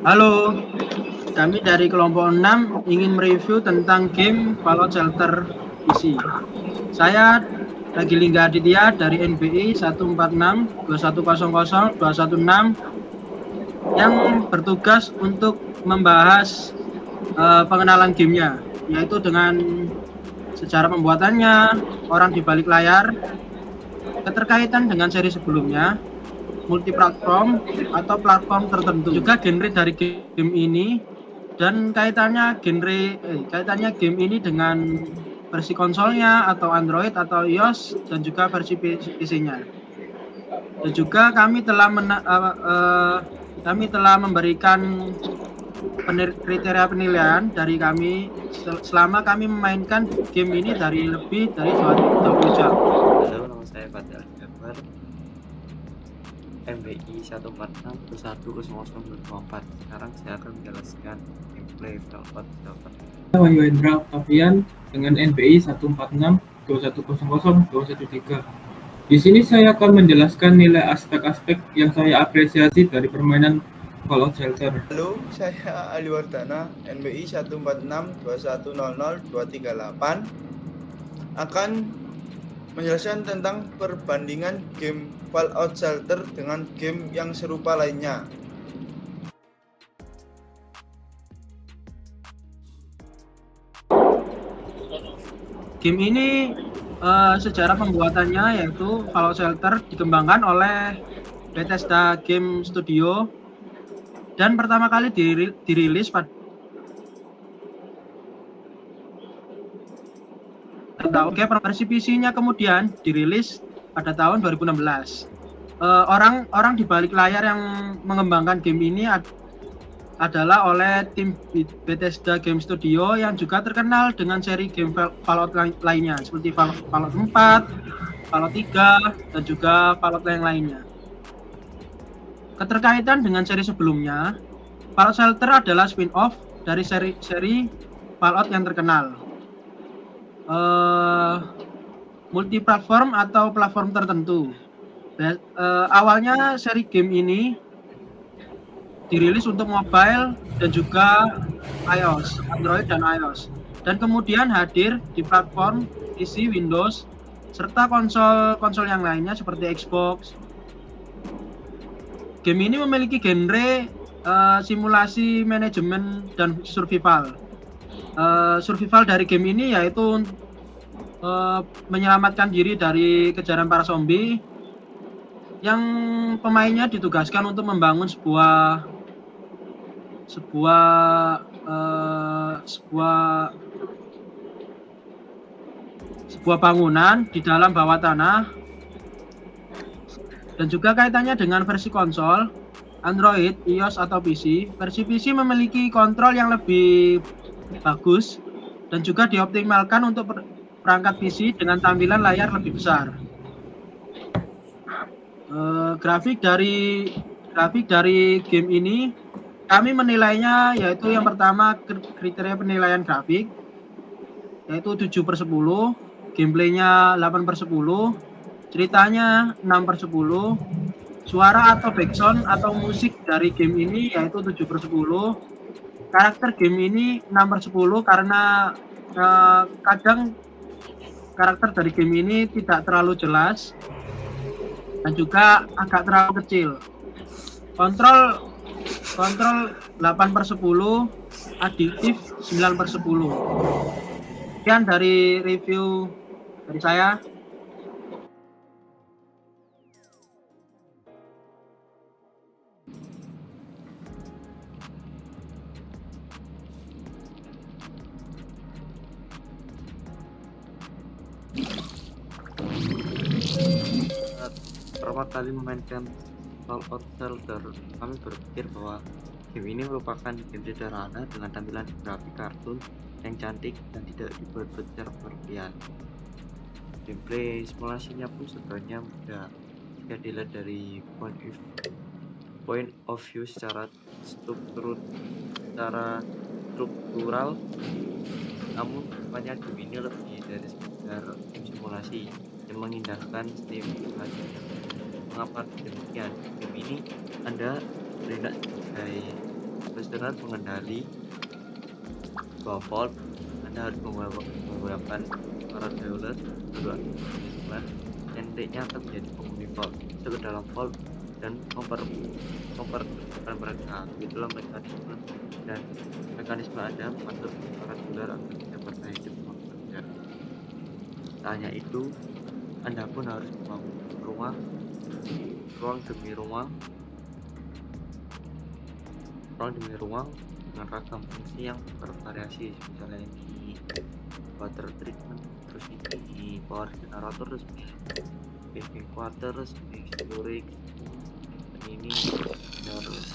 Halo, kami dari kelompok 6 ingin mereview tentang game Fallout Shelter PC. Saya Ragilingga Aditya dari NBI 14621000216 yang bertugas untuk membahas pengenalan gamenya, yaitu dengan sejarah pembuatannya, orang di balik layar, keterkaitan dengan seri sebelumnya, multiplatform atau platform tertentu, juga genre dari game ini, dan kaitannya game ini dengan versi konsolnya atau Android atau iOS dan juga versi PC-nya. Dan juga kami telah memberikan kriteria penilaian dari kami selama kami memainkan game ini dari lebih dari 20 jam. Halo, nama saya Fadil Jabar, MBI 146210024. Sekarang saya akan menjelaskan gameplay Fallout Shelter. Saya Wahyu Hendra Octavian dengan NBI 14621000213. Di sini saya akan menjelaskan nilai aspek-aspek yang saya apresiasi dari permainan Fallout Shelter. Halo, saya Ali Wardana, NBI 14621000238 akan menjelaskan tentang perbandingan game Fallout Shelter dengan game yang serupa lainnya. Game ini sejarah pembuatannya yaitu Fallout Shelter dikembangkan oleh Bethesda Game Studio dan pertama kali dirilis pada versi PC-nya kemudian dirilis pada tahun 2016. Orang di balik layar yang mengembangkan game ini adalah oleh tim Bethesda Game Studio yang juga terkenal dengan seri game Fallout lainnya seperti Fallout 4, Fallout 3, dan juga Fallout yang lainnya. Keterkaitan dengan seri sebelumnya, Fallout Shelter adalah spin-off dari seri Fallout yang terkenal. Multiplatform atau platform tertentu. Awalnya seri game ini dirilis untuk mobile dan juga iOS, Android dan iOS, dan kemudian hadir di platform PC, Windows, serta konsol yang lainnya seperti Xbox. Game ini memiliki genre simulasi manajemen dan survival. Survival dari game ini yaitu menyelamatkan diri dari kejaran para zombie, yang pemainnya ditugaskan untuk membangun sebuah bangunan di dalam bawah tanah. Dan juga kaitannya dengan versi konsol, Android, iOS atau PC. Versi PC memiliki kontrol yang lebih bagus dan juga dioptimalkan untuk perangkat PC dengan tampilan layar lebih besar. Grafik dari game ini kami menilainya yaitu yang pertama kriteria penilaian grafik yaitu 7/10, gameplaynya 8/10, ceritanya 6/10, suara atau backsound atau musik dari game ini yaitu 7/10. Karakter game ini 6/10 karena kadang karakter dari game ini tidak terlalu jelas dan juga agak terlalu kecil. Kontrol 8/10, adiktif 9/10. Sekian dari review dari saya. Pertama kali memainkan Fallout Shelter, kami berpikir bahwa game ini merupakan game sederhana dengan tampilan grafik kartun yang cantik dan tidak dibuat secara berlebihan. Gameplay simulasinya pun sebenarnya mudah jika dilihat dari point of view secara struktural, namun rupanya game ini lebih dari sekedar game simulasi yang mengindahkan stimulasi. Mengapa demikian? Game ini Anda bertindak sebagai profesional pengendali 2 vault. Anda harus membawakan para dealer berdua yang nantinya akan menjadi penghuni vault, masuk ke dalam vault dan mempertemukan mereka. Itulah mekanisme dan mekanisme Anda mengatur para dealer agar tidak bertahan hidup bekerja. Tak hanya itu, Anda pun harus membangun ruang demi ruang dengan ragam fungsi yang bervariasi, misalnya di water treatment, terus ini di power generator, terus living quarters, di storage, dan ini harus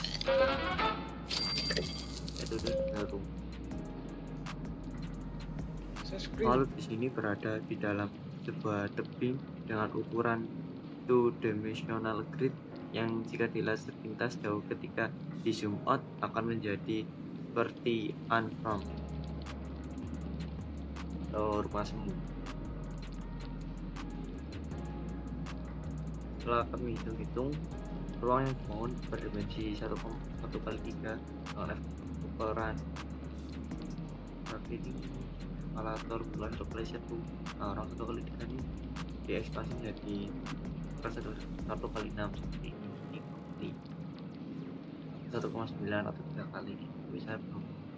itu baru. Vault di sini berada di dalam sebuah tebing dengan ukuran 2-dimensional grid yang jika dilihat sepintas jauh ketika di zoom out akan menjadi seperti unfarm atau rumah semu. Setelah kami hitung-hitung, ruang yang dibangun berdimensi 1,1 kali 3 dengan ukuran gravity eskalator bulan 1 kali 1, orang 1 kali 3 ini diekspansi menjadi 1 kali 6 seperti ini, 1,9 atau 3 kali. Bisa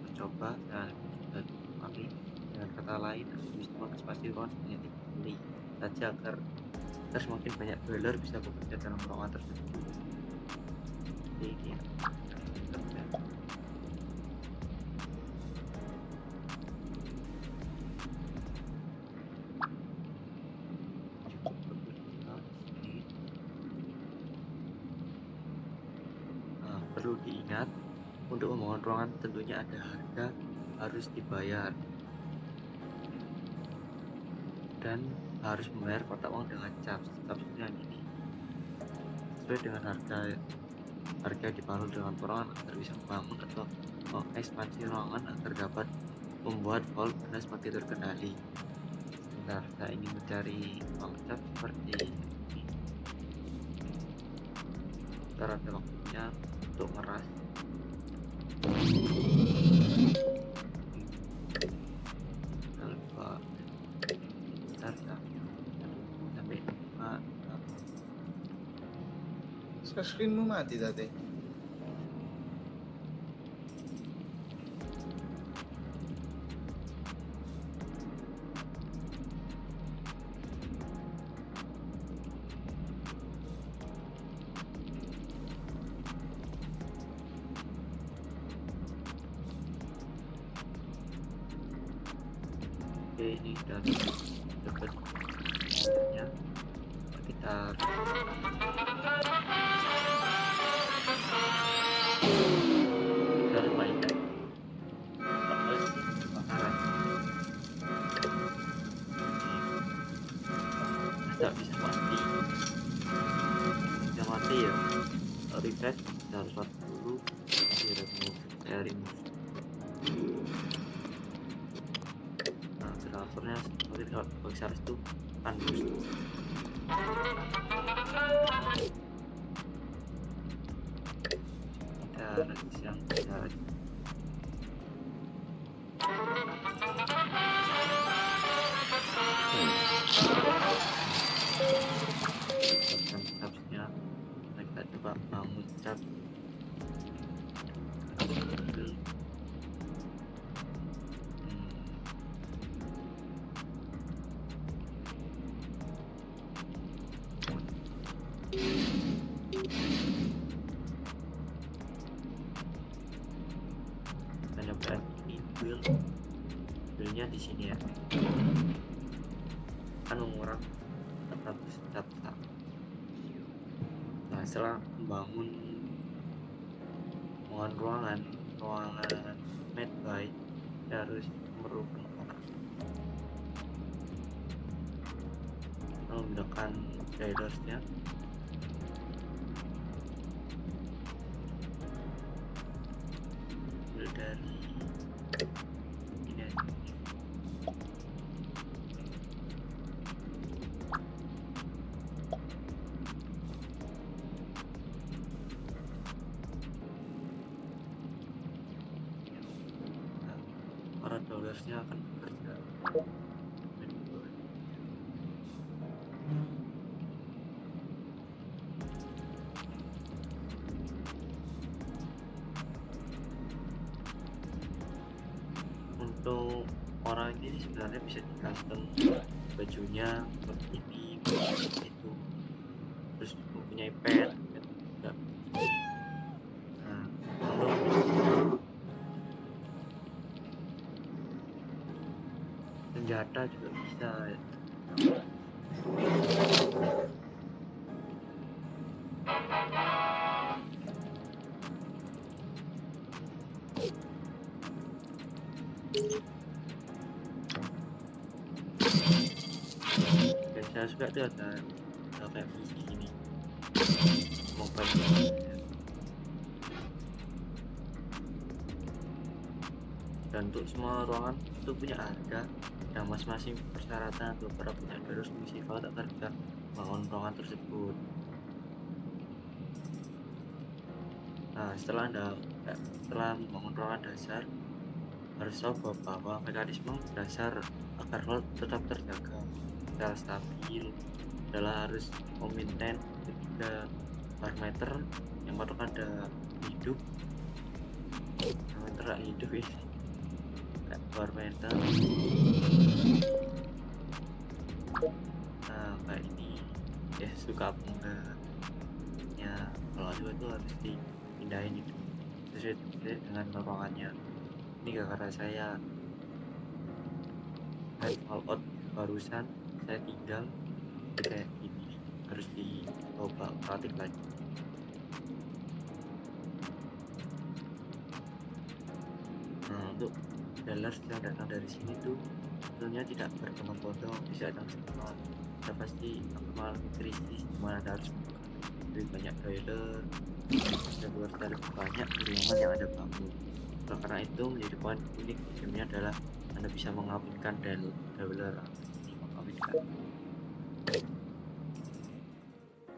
mencoba dan sudah kali. Dengan kata lain, bisa mengekspansi ruang sebanyak 3 kali saja agar semakin banyak boiler bisa bekerja dalam ruangan tersebut. Jadi ini ya. Perlu diingat, untuk membangun ruangan tentunya ada harga harus dibayar dan harus membayar kotak uang dengan capsnya ini sesuai dengan harga diparuh dengan perorangan agar bisa membangun atau mengekspansi ruangan agar dapat membuat vault Anda semakin terkendali. Sebentar, saya ingin mencari uang cap seperti ini. Sekarang ada waktunya untuk meras. Lupa start sampai 5. Screenmu mati tadi. Oke, ini sudah dekat ya. Kita lumayan kebakaran. Tidak bisa mati ya. Refresh kita harus waktu dulu. Saya remove. Transfernya seperti kalau besar itu tandus. Kita resist yang besar. Capsnya kita coba bangun cap. Nyobain ini buildnya di sini ya, kan mengurangi 400 capsa. Nah, setelah membangun ruangan medbay, kita harus memerlukan orang menggunakan trailersnya. Dari ini aja. seharusnya akan bekerja. Untuk orang ini sebenarnya bisa di custom bajunya seperti ini, seperti itu, terus mempunyai pet juga. Nah, untuk senjata juga bisa. Dan saya suka tuh ada kayak begini mobile. Dan untuk semua ruangan itu punya harga dan masing-masing persyaratan untuk para penyedia harus mengisi file agar bisa bangun ruangan tersebut. Nah, setelah membangun ruangan dasar, harus tahu bahwa mekanisme dasar agar file tetap terjaga secara stabil adalah harus memaintain ketiga parameter. Yang pertama ada hidup, parameter hidup ini parameter. Nah, kayak ini ya, suka apa enggak ya, kalau juga itu harus dipindahin itu sesuai dengan ruangannya. Ini gara-gara saya fallout barusan saya tinggal kayak ini, harus dicoba praktik lagi. Nah, untuk dollars yang datang dari sini tuh tentunya tidak berbondong-bondong, bisa datang semua. Kita pasti akan mengalami krisis dimana Anda harus lebih banyak dollar dan keluar lebih banyak di ruangan yang ada bambu. Karena itu menjadi poin unik gamenya adalah Anda bisa mengawinkan dollar mengawinkan.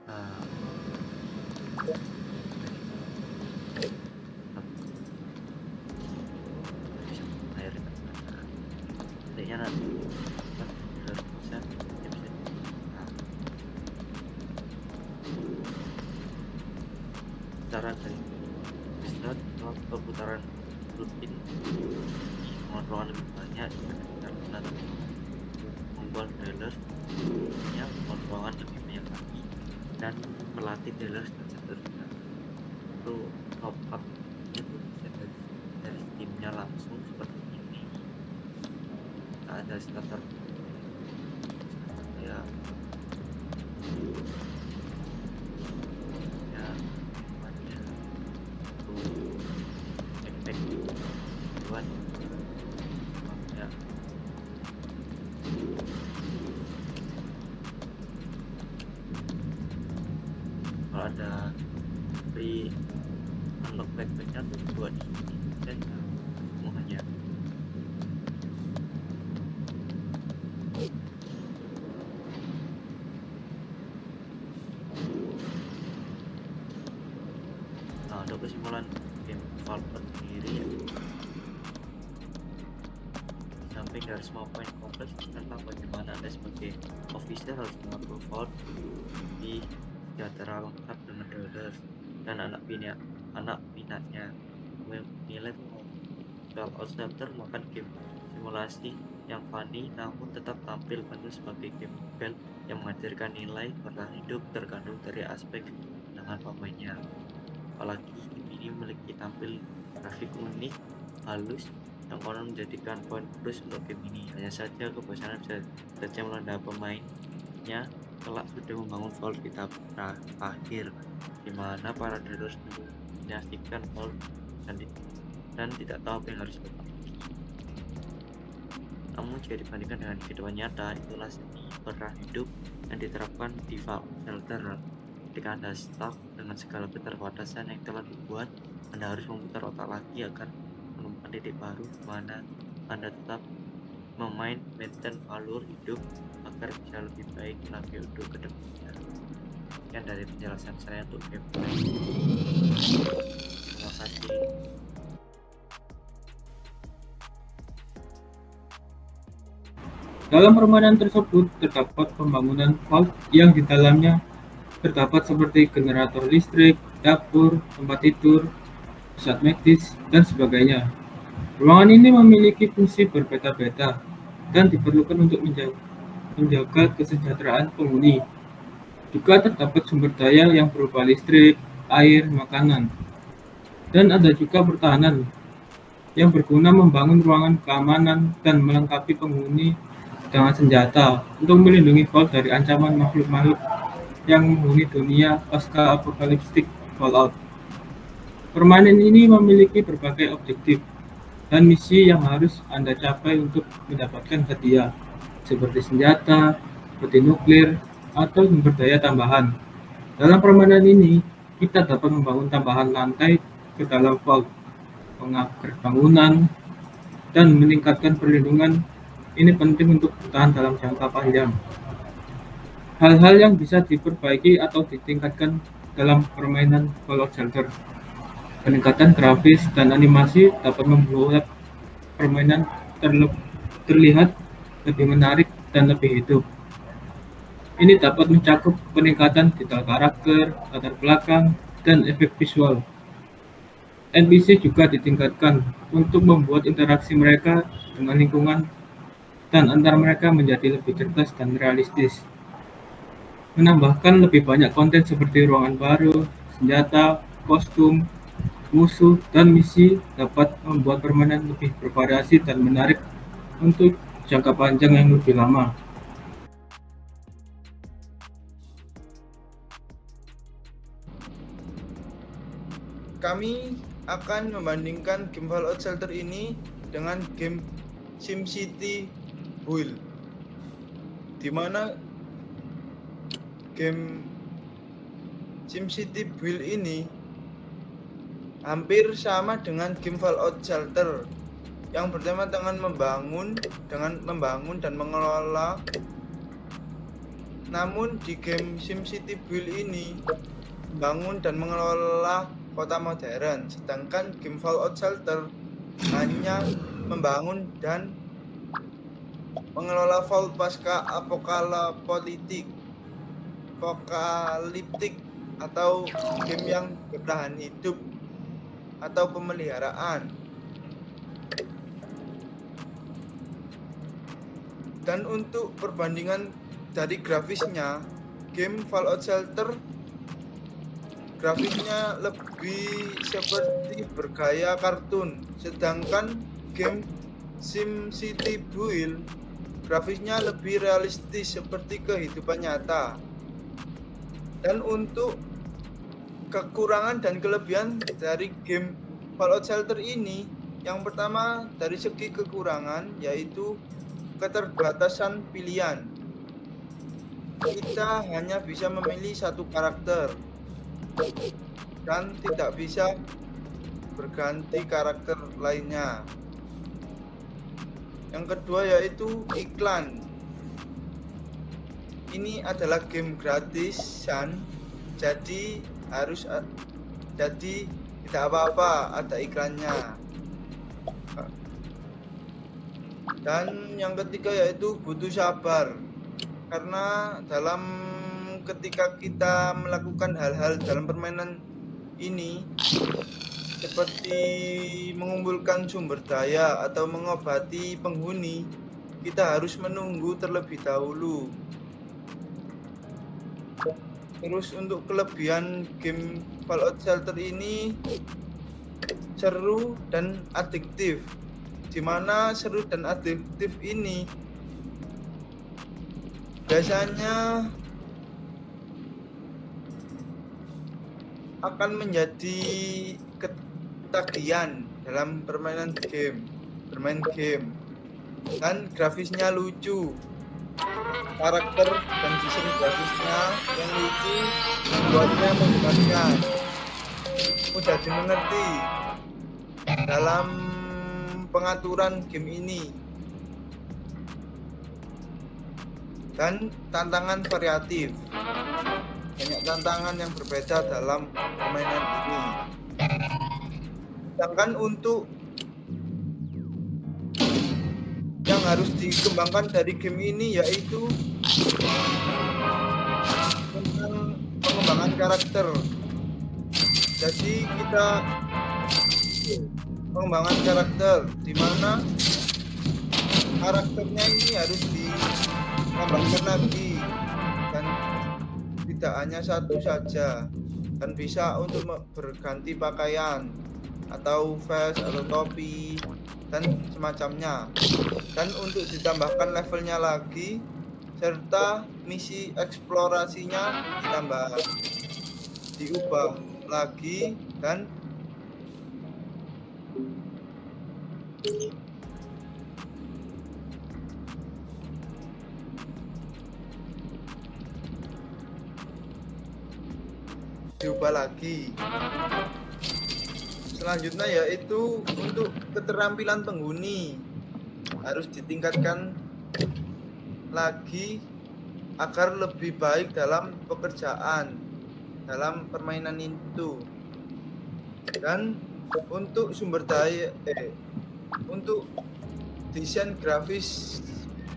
Nah, air nantinya nanti dollar bisa dia bisa putaran dari bisa perputaran rutin ruangan lebih banyak karena membuat dollar nya ruangan lebih banyak lagi dan melatih dollar dan seterusnya. Itu top up itu bisa dari timnya langsung seperti ini. Ada starter ya banyak tuh efek buat ya. Kalau ada free unlock backpacknya tuh buat dan semuanya. Nah, untuk kesimpulan game Fallout sendiri ya, samping dari semua poin kompleks tentang bagaimana Anda sebagai officer harus mengatur Fallout di sejahtera lengkap dengan dollar dan anak pinatnya menilai Fallout Shelter merupakan game simulasi yang funny namun tetap tampil penuh sebagai game mobile yang mengajarkan nilai bertahan hidup tergantung dari aspek dengan pemainnya. Apalagi game ini memiliki tampil grafik unik, halus, yang konon menjadikan poin plus untuk game ini. Hanya saja kebosanan bisa saja melanda pemainnya kelak sudah membangun vault di tahap akhir, di mana para dealers menyaksikan vault dan tidak tahu apa yang harus dilakukan. Namun jika dibandingkan dengan kehidupan nyata, itulah seni bertahan hidup yang diterapkan di Fallout Shelter. Ketika Anda stuck dengan segala keterbatasan yang telah dibuat, Anda harus memutar otak lagi agar menemukan titik baru di mana Anda tetap maintain alur hidup agar bisa lebih baik lagi untuk kedepannya. Sekian dari penjelasan saya untuk gameplay. Terima kasih. Dalam permainan tersebut terdapat pembangunan vault yang di dalamnya terdapat seperti generator listrik, dapur, tempat tidur, pusat medis, dan sebagainya. Ruangan ini memiliki fungsi berbeda-beda dan diperlukan untuk menjaga kesejahteraan penghuni. Juga terdapat sumber daya yang berupa listrik, air, makanan, dan ada juga pertahanan yang berguna membangun ruangan keamanan dan melengkapi penghuni dengan senjata untuk melindungi vault dari ancaman makhluk-makhluk yang menghuni dunia pasca apokaliptik Fallout. Permainan ini memiliki berbagai objektif dan misi yang harus Anda capai untuk mendapatkan hadiah, seperti senjata, peti nuklir, atau sumber daya tambahan. Dalam permainan ini, kita dapat membangun tambahan lantai ke dalam vault, mengupgrade bangunan, dan meningkatkan perlindungan. Ini penting untuk bertahan dalam jangka panjang. Hal-hal yang bisa diperbaiki atau ditingkatkan dalam permainan Fallout Shelter. Peningkatan grafis dan animasi dapat membuat permainan terlihat lebih menarik dan lebih hidup. Ini dapat mencakup peningkatan detail karakter, latar belakang, dan efek visual. NPC juga ditingkatkan untuk membuat interaksi mereka dengan lingkungan dan antar mereka menjadi lebih cerdas dan realistis. Menambahkan lebih banyak konten seperti ruangan baru, senjata, kostum, musuh, dan misi dapat membuat permainan lebih bervariasi dan menarik untuk jangka panjang yang lebih lama. Kami akan membandingkan game Fallout Shelter ini dengan game SimCity Build, di mana game SimCity Build ini hampir sama dengan game Fallout Shelter yang bertema dengan membangun dan mengelola. Namun di game SimCity Build ini membangun dan mengelola kota modern, sedangkan game Fallout Shelter hanya membangun dan mengelola vault pasca apokaliptik atau game yang bertahan hidup atau pemeliharaan. Dan untuk perbandingan dari grafisnya, game Fallout Shelter grafisnya lebih seperti bergaya kartun, sedangkan game SimCity Build grafisnya lebih realistis seperti kehidupan nyata. Dan untuk kekurangan dan kelebihan dari game Fallout Shelter ini, yang pertama dari segi kekurangan yaitu keterbatasan pilihan. Kita hanya bisa memilih satu karakter dan tidak bisa berganti karakter lainnya. Yang kedua yaitu iklan. Ini adalah game gratisan, jadi tidak apa-apa ada iklannya. Dan yang ketiga yaitu butuh sabar, karena ketika kita melakukan hal-hal dalam permainan ini seperti mengumpulkan sumber daya atau mengobati penghuni, kita harus menunggu terlebih dahulu. Terus untuk kelebihan game Fallout Shelter ini seru dan adiktif, di mana seru dan adiktif ini biasanya akan menjadi ketagihan dalam bermain game, dan grafisnya lucu. Karakter dan desain grafisnya yang lucu membuatnya menyenangkan, mudah dimengerti dalam pengaturan game ini, dan tantangan variatif. Banyak tantangan yang berbeda dalam permainan ini. Sedangkan untuk yang harus dikembangkan dari game ini yaitu tentang pengembangan karakter. Jadi kita pengembangan karakter di mana karakternya ini harus dikembangkan lagi dan tidak hanya satu saja, dan bisa untuk berganti pakaian atau vest atau topi dan semacamnya, dan untuk ditambahkan levelnya lagi serta misi eksplorasinya diubah lagi dan diubah lagi. Selanjutnya yaitu untuk keterampilan penghuni harus ditingkatkan lagi agar lebih baik dalam pekerjaan dalam permainan itu. Dan untuk sumber daya untuk desain grafis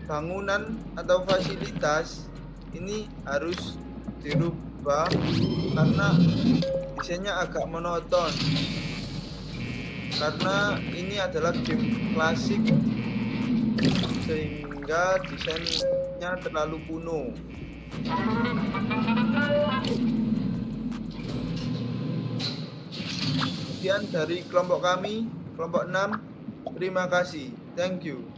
bangunan atau fasilitas ini harus dirubah karena desainnya agak monoton, karena ini adalah game klasik sehingga desainnya terlalu kuno. Sekian dari kelompok kami, kelompok 6. Terima kasih. Thank you.